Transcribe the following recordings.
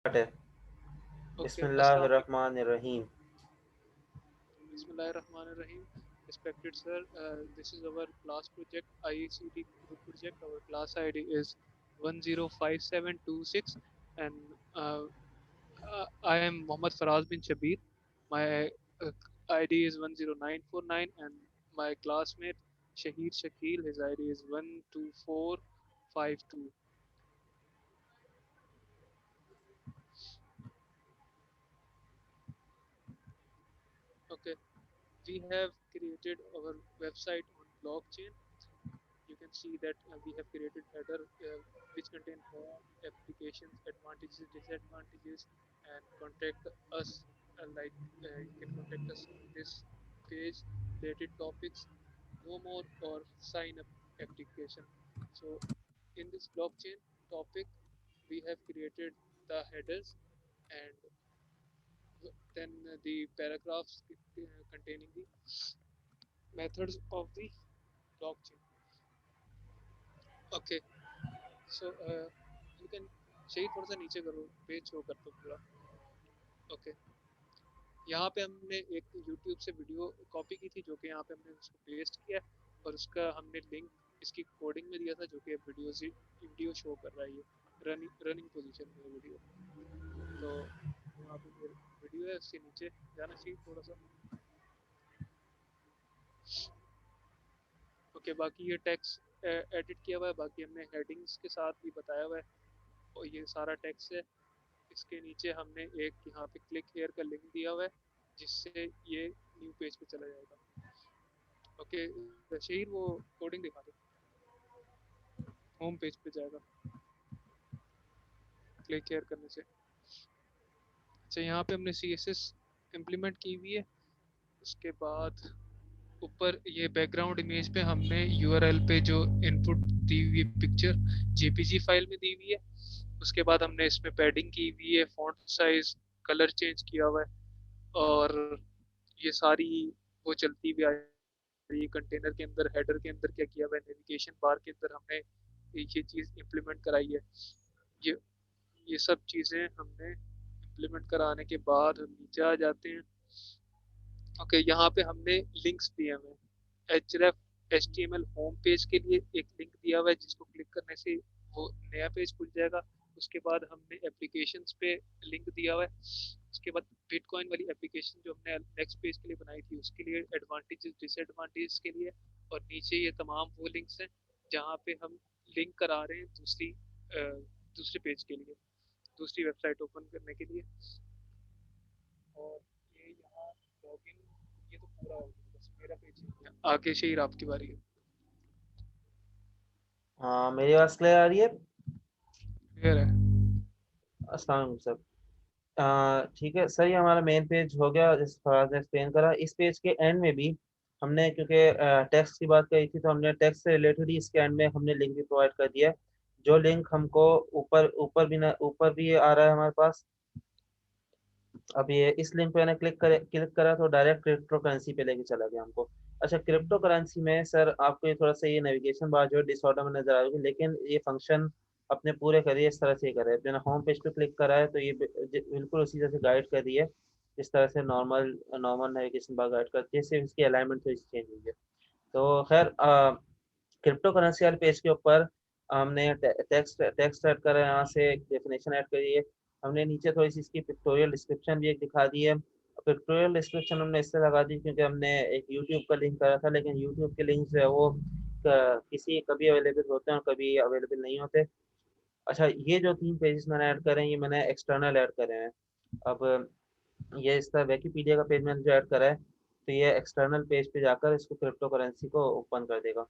है। Okay, Assalamu alaikum. बिस्मिल्लाहिर्रहमानिर्रहीम। Bismillahirrahmanirrahim. Respected sir, this is our class project, IECT group project. Our class ID is 105726, and uh, I am Muhammad Faraz bin Shabir. My ID is 10949, and my classmate Shahid Shakil, his ID is 12452. Okay, we have created our website on blockchain. You can see that we have created header which contain home, applications, advantages, disadvantages, and contact us. You can contact us on this page, related topics, no more, or sign up application. So in this blockchain topic, we have created the headers, and then the paragraphs containing the methods of the blockchain. Okay, so you can चाहिए थोड़ा सा नीचे करो, page show कर दो पूरा। Okay, यहाँ पे हमने एक यूट्यूब से वीडियो कॉपी की थी, जो कि यहाँ पे हमने उसको पेस्ट किया, और उसका हमने लिंक इसकी कोडिंग में दिया था, जो कि वीडियो शो कर रहा है। ये रनिंग पोजीशन में वीडियो। तो यहाँ पे वीडियो है, उसके नीचे जाना चाहिए थोड़ा सा। ओके, बाकी ये टेक्स्ट एडिट किया हुआ है, बाकी हमने हेडिंग्स के साथ भी बताया हुआ है, और ये सारा टेक्स्ट है। इसके नीचे हमने एक यहाँ पे क्लिक हेयर का लिंक दिया हुआ है, जिससे ये न्यू पेज पे चला जाएगा। ओके शहीर, वो कोडिंग दिखा दो। होम पेज पे जाएगा क्लिक हेयर करने से। अच्छा, यहाँ पे हमने CSS इम्प्लीमेंट की हुई है। उसके बाद ऊपर ये बैकग्राउंड इमेज पे हमने URL पे जो इनपुट दी हुई है पिक्चर JPG फाइल में दी हुई है। उसके बाद हमने इसमें पैडिंग की हुई है, फॉन्ट साइज, कलर चेंज किया हुआ है, और ये सारी वो चलती हुई आ रही है। कंटेनर के अंदर, हेडर के अंदर क्या किया हुआ है, नेविगेशन बार के अंदर हमने ये चीज़ इम्प्लीमेंट कराई है। ये ये सब चीज़ें हमने इम्प्लीमेंट कराने के बाद हम नीचे आ जाते हैं। ओके, यहाँ पे हमने लिंक्स दिए हुए हैं। HTML होम पेज के लिए एक लिंक दिया हुआ है, जिसको क्लिक करने से वो नया पेज खुल जाएगा। उसके बाद हमने एप्लीकेशंस पे लिंक दिया हुआ है। उसके बाद बिटकॉइन वाली एप्लीकेशन जो हमने नेक्स्ट पेज के लिए बनाई थी, उसके लिए एडवांटेजेस डिसएडवांटेजेस के लिए। और नीचे ये तमाम वो लिंक्स हैं जहाँ पे हम लिंक करा रहे हैं दूसरे पेज के लिए, दूसरी वेबसाइट ओपन करने के लिए। और ये यहाँ लॉगिन, ये तो पूरा हो गया, बस मेरा पेज ही है। आगे शहीर, आपकी बारी है। हाँ, मेरी आवाज़ क्लियर आ रही है? क्लियर है। अस्सलाम वालेकुम सर। ठीक है सर, ये हमारा मेन पेज हो गया, जिस फराज ने एक्सप्लेन करा। इस पेज के एंड में भी हमने, क्योंकि टेक्स्ट की बात करी थी, तो हमने टेक्स्ट से रिलेटेड ही इसके एंड में हमने लिंक भी प्रोवाइड कर दिया है। जो लिंक हमको ऊपर ऊपर भी ना, ऊपर भी आ रहा है हमारे पास। अब ये इस लिंक पे मैंने क्लिक करा तो डायरेक्ट क्रिप्टो करेंसी पे लेके चला गया हमको। अच्छा, क्रिप्टो करेंसी में सर आपको ये थोड़ा सा ये नेविगेशन बार जो है डिसऑर्डर में नजर आ रही है, लेकिन ये फंक्शन अपने पूरे करिए इस तरह से ही करे। मैंने होम पेज पे क्लिक करा है तो ये बिल्कुल उसी तरह से गाइड कर रही है, जिस तरह से normal normal navigation bar guide करती है, सिर्फ इसकी अलाइनमेंट थोड़ी चेंज हुई है। तो खैर, क्रिप्टो करेंसी वाले पेज के ऊपर हमने टेक्स्ट टेक्स्ट ऐड करा है, यहाँ से डेफिनेशन ऐड करी है। हमने नीचे थोड़ी सी इसकी पिक्टोरियल डिस्क्रिप्शन भी एक दिखा दी है। पिक्टोरियल डिस्क्रिप्शन हमने इससे लगा दी क्योंकि हमने एक यूट्यूब का लिंक करा था, लेकिन यूट्यूब के लिंक जो है वो किसी कभी अवेलेबल होते हैं और कभी अवेलेबल नहीं होते। अच्छा, ये जो 3 पेजेस मैंने ऐड करे हैं, ये मैंने एक्सटर्नल ऐड करे हैं। अब ये इसका विकिपीडिया का पेज मैंने जो ऐड करा है, तो ये एक्सटर्नल पेज पे जाकर इसको क्रिप्टो करेंसी को ओपन कर देगा।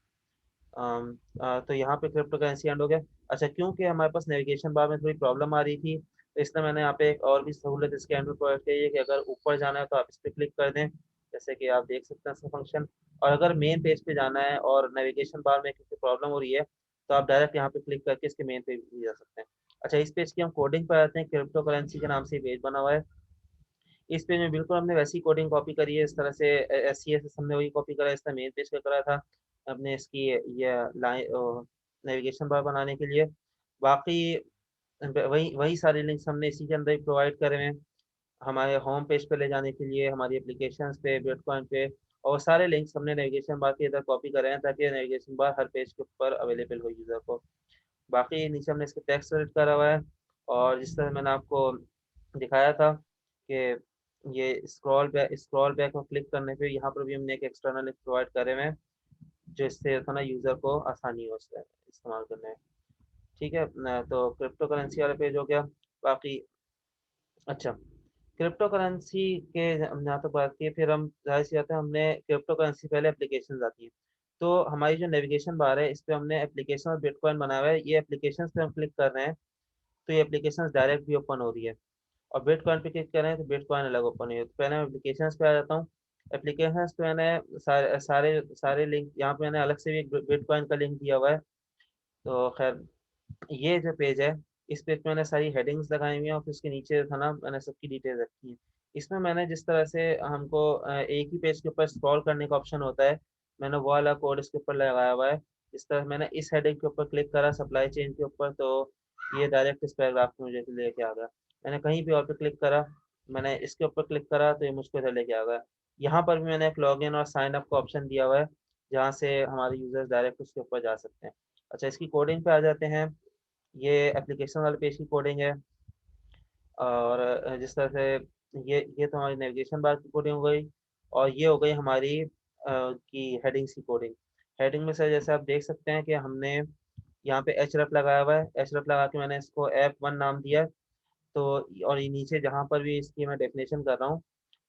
तो यहाँ पे क्रिप्टो करेंसी एंड हो गया। अच्छा, क्योंकि हमारे पास नेविगेशन बार में थोड़ी प्रॉब्लम आ रही थी, तो इसलिए मैंने यहाँ पे एक और भी सहूलत इसके एंड में प्रोवाइड की है कि अगर ऊपर जाना है तो आप इस पर क्लिक कर दें, जैसे कि आप देख सकते हैं इसका फंक्शन। और अगर मेन पेज पे जाना है और नेविगेशन बार में क्योंकि प्रॉब्लम हो रही है, तो आप डायरेक्ट यहाँ पे क्लिक करके इसके मेन पेज भी जा सकते हैं। अच्छा, इस पेज की हम कोडिंग पर आते हैं। क्रिप्टो करेंसी के नाम से पेज बना हुआ है। इस पेज में बिल्कुल हमने वैसी कोडिंग कॉपी करी है, इस तरह से SCSS हमने वही कॉपी करा है, इसका मेन पेज पे करा था हमने इसकी ये लाइन नेविगेशन बार बनाने के लिए। बाकी वही वही सारे लिंक्स हमने इसी के अंदर ही प्रोवाइड करे हुए हैं, हमारे होम पेज पे ले जाने के लिए, हमारी एप्लीकेशंस पे, बिटकॉइन पे। और सारे लिंक्स हमने नेविगेशन बार के इधर कॉपी करे हैं ताकि नेविगेशन बार हर पेज के ऊपर अवेलेबल हो यूज़र को। बाकी नीचे हमने इसके टेक्स्ट एडिट करा हुआ है, और जिस तरह मैंने आपको दिखाया था कि ये स्क्रॉल बैक में क्लिक करने पे यहाँ पर भी हमने एक एक्सटर्नल लिंक प्रोवाइड करे हुए हैं, जो इससे था ना यूज़र को आसानी हो उसका इस्तेमाल करने में। ठीक है तो क्रिप्टो करेंसी वाला पेज हो गया। बाकी अच्छा, क्रिप्टो करेंसी के हम जहाँ तक बात की, फिर हम ज़ाहिर सी बात है हमने क्रिप्टो करेंसी पहले एप्लीकेशन आती है। तो हमारी जो नेविगेशन बार है इस पे हमने एप्लीकेशन और बिटकॉइन बनाया हुआ है। ये एप्लीकेशन पे हम क्लिक कर रहे हैं तो ये एप्लीकेशन डायरेक्ट भी ओपन हो रही है, और बिटकॉइन पे क्लिक कर रहे हैं तो बिटकॉइन अलग ओपन हुई है। तो पहले मैं एप्लीकेशन पे आ जाता हूँ। एप्लीकेशन पे मैंने सारे सारे सारे लिंक यहाँ पे मैंने अलग से भी एक बिटकॉइन का लिंक दिया हुआ है। तो खैर ये जो पेज है, इस पेज पे मैंने सारी हेडिंग्स लगाई हुई हैं, और फिर उसके नीचे था ना मैंने सबकी डिटेल रखी है। इसमें मैंने जिस तरह से हमको एक ही पेज के ऊपर स्क्रॉल करने का ऑप्शन होता है, मैंने वो वाला कोड इसके ऊपर लगाया हुआ है। जिस तरह मैंने इस हेडिंग के ऊपर क्लिक करा सप्लाई चेन के ऊपर, तो ये डायरेक्ट इस पैराग्राफ में मुझे लेके आ गया। मैंने कहीं भी और पे क्लिक करा, मैंने इसके ऊपर क्लिक करा तो ये मुझको इधर लेके आ गया। यहाँ पर भी मैंने एक लॉगिन और साइन अप का ऑप्शन दिया हुआ है, जहाँ से हमारे यूजर्स डायरेक्ट उसके ऊपर जा सकते हैं। अच्छा, इसकी कोडिंग पे आ जाते हैं। ये एप्लीकेशन वाले पेज की कोडिंग है। और जिस तरह से ये तो हमारी नेविगेशन बार की कोडिंग हो गई, और ये हो गई हमारी की हेडिंग्स की कोडिंग। हेडिंग में सर जैसे आप देख सकते हैं कि हमने यहाँ पे एच रफ लगाया हुआ है, एच रफ लगा के मैंने इसको F1 नाम दिया है। तो और ये नीचे जहाँ पर भी इसकी मैं डेफिनेशन कर रहा हूँ,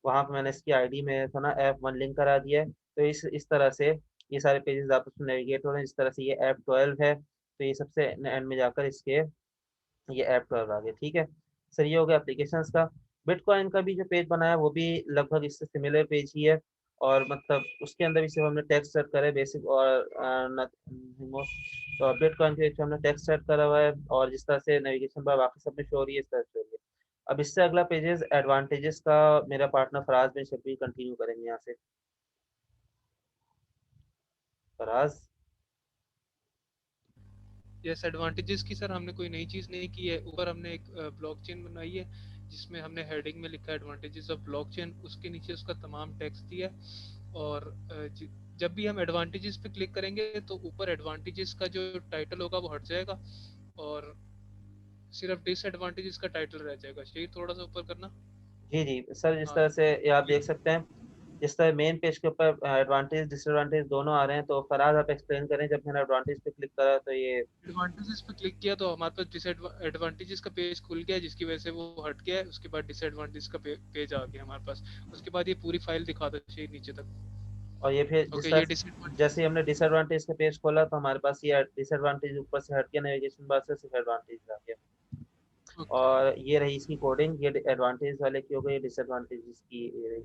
वहाँ पे मैंने इसकी आईडी में था ना F1 लिंक करा दिया है। तो इस तरह से ये सारे पेजेस आपस में नेविगेट हो रहे हैं। जिस तरह से ये F12 है, तो ये सबसे एंड में जाकर इसके ये ऐप पर आ गया। ठीक है सर, ये हो गया एप्लीकेशंस का। बिटकॉइन का भी जो पेज बनाया वो भी लगभग इससे सिमिलर पेज ही है, और मतलब उसके अंदर भी सिर्फ हमने टेक्स्ट सेट करा है बेसिक, और nothing more। तो बिटकॉइन के पेज पे हमने टेक्स्ट सेट करा हुआ है, और जिस तरह से नेविगेशन बार बाकी सब में शो हो रही है इस तरह से हो रही है। अब इससे अगला पेजेस एडवांटेजेस का मेरा पार्टनर फराज बिन शफी कंटिन्यू करेंगे यहाँ से। फराज। यस, एडवांटेजेस की सर हमने कोई नई चीज़ नहीं की है। ऊपर हमने एक ब्लॉकचेन बनाई है जिसमें हमने हेडिंग में लिखा है एडवांटेजेस ऑफ ब्लॉकचेन, उसके नीचे उसका तमाम टेक्स्ट दिया है। और जब भी हम एडवांटेजेस पे क्लिक करेंगे तो ऊपर एडवांटेजेस का जो टाइटल होगा वो हट जाएगा, और सिर्फ डिसएडवांटेजेस का टाइटल रह जाएगा। यही थोड़ा सा ऊपर करना। जी जी सर, जिस हाँ, तरह से ये आप देख सकते हैं, जिस तरह मेन पेज के ऊपर एडवांटेज डिसएडवांटेज दोनों आ रहे हैं, तो फराज आप एक्सप्लेन करें। जब मैंने एडवांटेज पे क्लिक करा तो ये एडवांटेजेस पे क्लिक किया तो हमारे पास डिसएडवांटेजेस का पेज खुल गया, जिसकी वजह से वो हट गया है। उसके बाद डिसएडवांटेज का पेज आ गया हमारे पास। उसके बाद ये पूरी फाइल दिखाता चाहिए नीचे तक। और ये फिर जिस ओके, तरह ये डिसएडवांटेज। जैसे ही हमने डिसएडवांटेज का पेज खोला तो हमारे पास ये डिसएडवांटेज ऊपर से हट के नेविगेशन बार से सिर्फ एडवांटेज आ गया। ओके, और ये रही इसकी कोडिंग, ये एडवांटेज वाले की हो गई, डिसएडवांटेज की ये रही।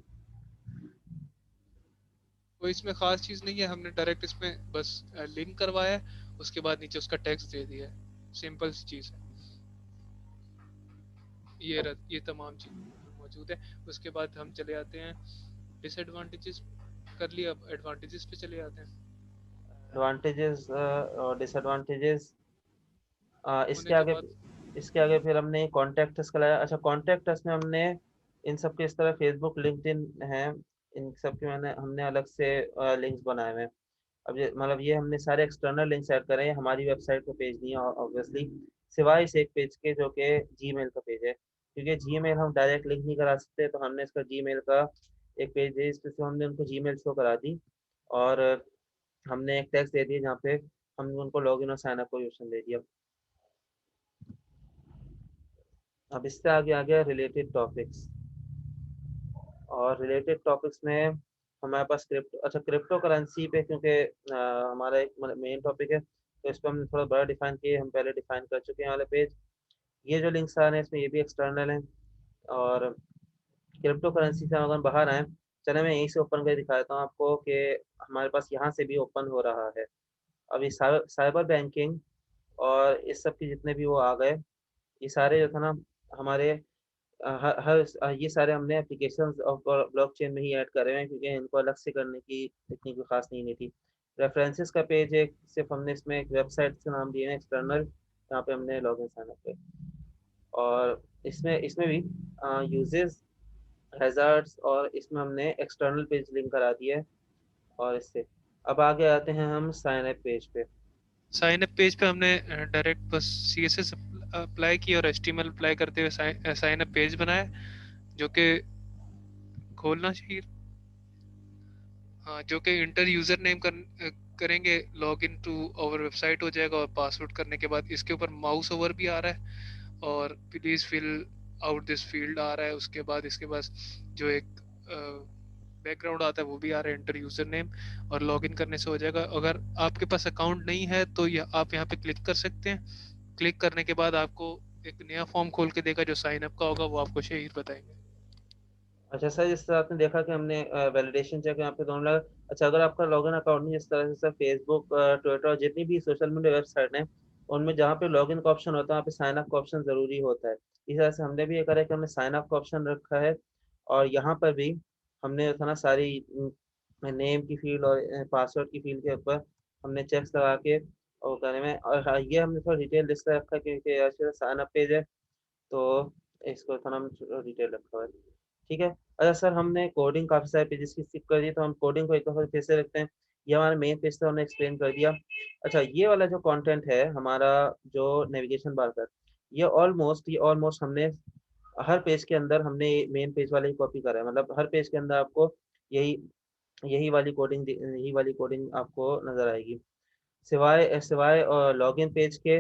कोई इसमें खास चीज़ नहीं है। हमने डायरेक्ट इसमें बस लिंक करवाया है, उसके बाद नीचे उसका टेक्स्ट दे दिया है। सिंपल सी चीज़ है। ये तमाम चीज़ मौजूद है। उसके बाद हम चले आते हैं डिसएडवांटेजेस। कर लिया, अब एडवांटेजेस पे चले आते हैं। एडवांटेजेस और डिसएडवांटेजेस इसके होने के आगे, बाद फिर हमने कॉन्टैक्ट अस का लाया। अच्छा, कॉन्टैक्ट अस में हमने इन सब के इस तरह फेसबुक लिंक्डइन है, इन सब के मैंने हमने अलग से लिंक्स बनाए हुए हैं। अब ये मतलब ये हमने सारे एक्सटर्नल लिंक्स ऐड करे हैं, हमारी वेबसाइट का पेज नहीं है ऑब्वियसली, सिवाय इस एक पेज के जो कि जीमेल का पेज है। क्योंकि जीमेल हम डायरेक्ट लिंक नहीं करा सकते, तो हमने इसका जीमेल का एक पेज है, इस पे से हमने उनको जीमेल शो करा दी, और हमने एक टेक्स्ट दे दिया जहाँ पे हमने उनको लॉगिन और साइन अप का ऑप्शन दे दिया। अब इससे आगे आ गया रिलेटेड टॉपिक्स, और रिलेटेड टॉपिक्स में हमारे पास क्रिप्टो करेंसी पे, क्योंकि हमारा एक मेन टॉपिक है, तो इस पर हमने थोड़ा बड़ा डिफाइन किया। हम पहले डिफाइन कर चुके हैं वाले पेज। ये जो लिंक्स आ रहे हैं इसमें ये भी एक्सटर्नल हैं। और क्रिप्टो करेंसी से अगर बाहर आए, चले मैं यहीं से ओपन करके दिखा देता हूँ आपको कि हमारे पास यहाँ से भी ओपन हो रहा है। अभी साइबर बैंकिंग और इस सब के जितने भी वो आ गए, ये सारे जो था ना हमारे ये सारे हमने एप्लीकेशंस और ब्लॉकचेन में ही ऐड करे हुए हैं, क्योंकि इनको अलग से करने की इतनी कोई खास नहीं थी। रेफरेंसेस का पेज एक सिर्फ हमने इसमें एक वेबसाइट से नाम दिए हैं एक्सटर्नल, जहाँ पे हमने लॉगिन साइन अप किया। और इसमें इसमें भी यूजेस, हैजार्ड्स, और इसमें हमने एक्सटर्नल पेज लिंक करा दिया है। और इससे अब आगे आते हैं हम साइन अप पेज पे। साइन अप पेज पे हमने डायरेक्ट बस सीएसएस अप्लाई की और एचटीएमएल अप्लाई करते हुए साइन अप पेज बनाया, जो कि खोलना चाहिए। हाँ, जो कि इंटर यूजर नेम करेंगे, log in to our website हो जाएगा, और पासवर्ड करने के बाद इसके ऊपर माउस ओवर भी आ रहा है, और please fill out this field आ रहा है। उसके बाद इसके पास जो एक बैकग्राउंड आता है वो भी आ रहा है, इंटर यूजर नेम, और लॉग इन करने से हो जाएगा। अगर आपके पास अकाउंट नहीं है तो आप यहाँ पे क्लिक कर सकते हैं। क्लिक करने के बाद आपको एक नया फॉर्म खोल के देगा जो साइन अप का होगा, वो आपको शेयर बताएंगे। अच्छा सर, जिस तरह आपने देखा कि हमने वैलिडेशन चेक यहाँ पे दोनों लगा। अच्छा, अगर आपका लॉगिन अकाउंट नहीं, जिस तरह से सर फेसबुक, ट्विटर और जितनी भी सोशल मीडिया वेबसाइट हैं, उनमें जहाँ पे लॉगिन का ऑप्शन होता है वहाँ पे साइन अप का ऑप्शन जरूरी होता है। इस तरह से हमने भी ये करा है कि हमने साइन अप का ऑप्शन रखा है। और यहाँ पर भी हमने जो था ना सारी नेम की फील्ड और पासवर्ड की फील्ड के ऊपर हमने चेक्स लगा के और करने में, और हाँ, ये हमने थोड़ा डिटेल लिस्ट रखा है क्योंकि यार साइन अप पेज है, तो इसको थोड़ा हम डिटेल रखा हुआ है। ठीक है। अच्छा सर, हमने कोडिंग काफ़ी सारे पेजेस की स्किप कर दी, तो हम कोडिंग को एक दफ़ा फिर से रखते हैं। ये हमारा मेन पेज था, हमने एक्सप्लेन कर दिया। अच्छा, ये वाला जो कंटेंट है हमारा, जो नेविगेशन बार का, ये ऑलमोस्ट हमने हर पेज के अंदर हमने मेन पेज वाले ही कॉपी करा है। मतलब हर पेज के अंदर आपको यही यही वाली कोडिंग आपको नज़र आएगी, सिवाय सिवाय लॉगिन पेज के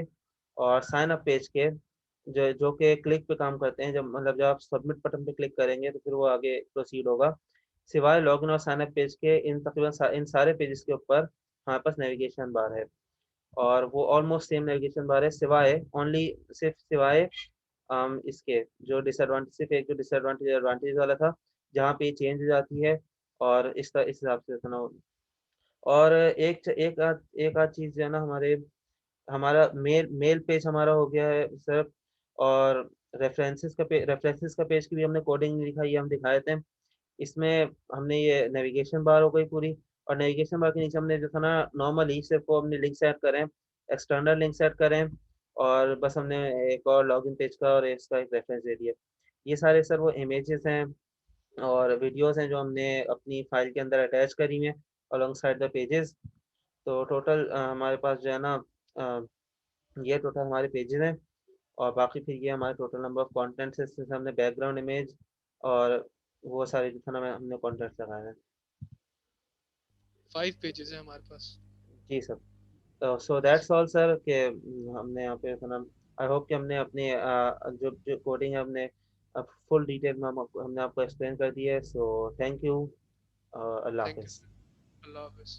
और साइन अप पेज के, जो जो कि क्लिक पे काम करते हैं। जब मतलब जब आप सबमिट बटन पे क्लिक करेंगे तो फिर वो आगे प्रोसीड होगा। सिवाय लॉगिन और साइन अप पेज के, इन तकरीबन इन सारे पेजेस के ऊपर हमारे पास नेविगेशन बार है, और वो ऑलमोस्ट सेम नेविगेशन बार है, सिवाय ओनली सिर्फ सिवाय इसके जो डिसएडवांटेज, सिर्फ एक जो डिसएडवांटेज एडवांटेज वाला था, जहाँ पे चेंज हो जाती है। और इस हिसाब से था ना। और एक आध चीज़ जो है ना, हमारा मेल पेज हमारा हो गया है सर। और रेफरेंसेस का पेज की भी हमने कोडिंग दिखाई है, हम दिखाए थे। इसमें हमने ये नेविगेशन बार हो गई पूरी। और नेविगेशन बार के नीचे हमने जो था ना, नॉर्मली सिर्फ वो हमने लिंक सेट करें, एक्सटर्नल लिंक सेट करें, और बस हमने एक और लॉगिन पेज का और इसका एक रेफरेंस दे दिया। ये सारे सर वो इमेजेस हैं और वीडियोस हैं जो हमने अपनी फाइल के अंदर अटैच करी हैं अलोंग साइड द पेजेस। तो टोटल हमारे पास जो है ना, अ, ये टोटल हमारे पेजेस हैं। और बाकी फिर ये हमारे टोटल नंबर ऑफ कॉन्टेंट्स है, इसमें हमने बैकग्राउंड इमेज और वो सारे जितना में हमने कॉन्टेंट्स लगाए हैं। 5 पेजेस है हमारे पास। जी सर। तो सो दैट्स ऑल सर, के हमने यहाँ पे अपना, आई होप कि हमने अपने जो जो कोडिंग है हमने फुल डिटेल में हमने आपको एक्सप्लेन कर दिया है। So thank you. Allah thank you. हाफिज़। अल्लाह हाफिज़।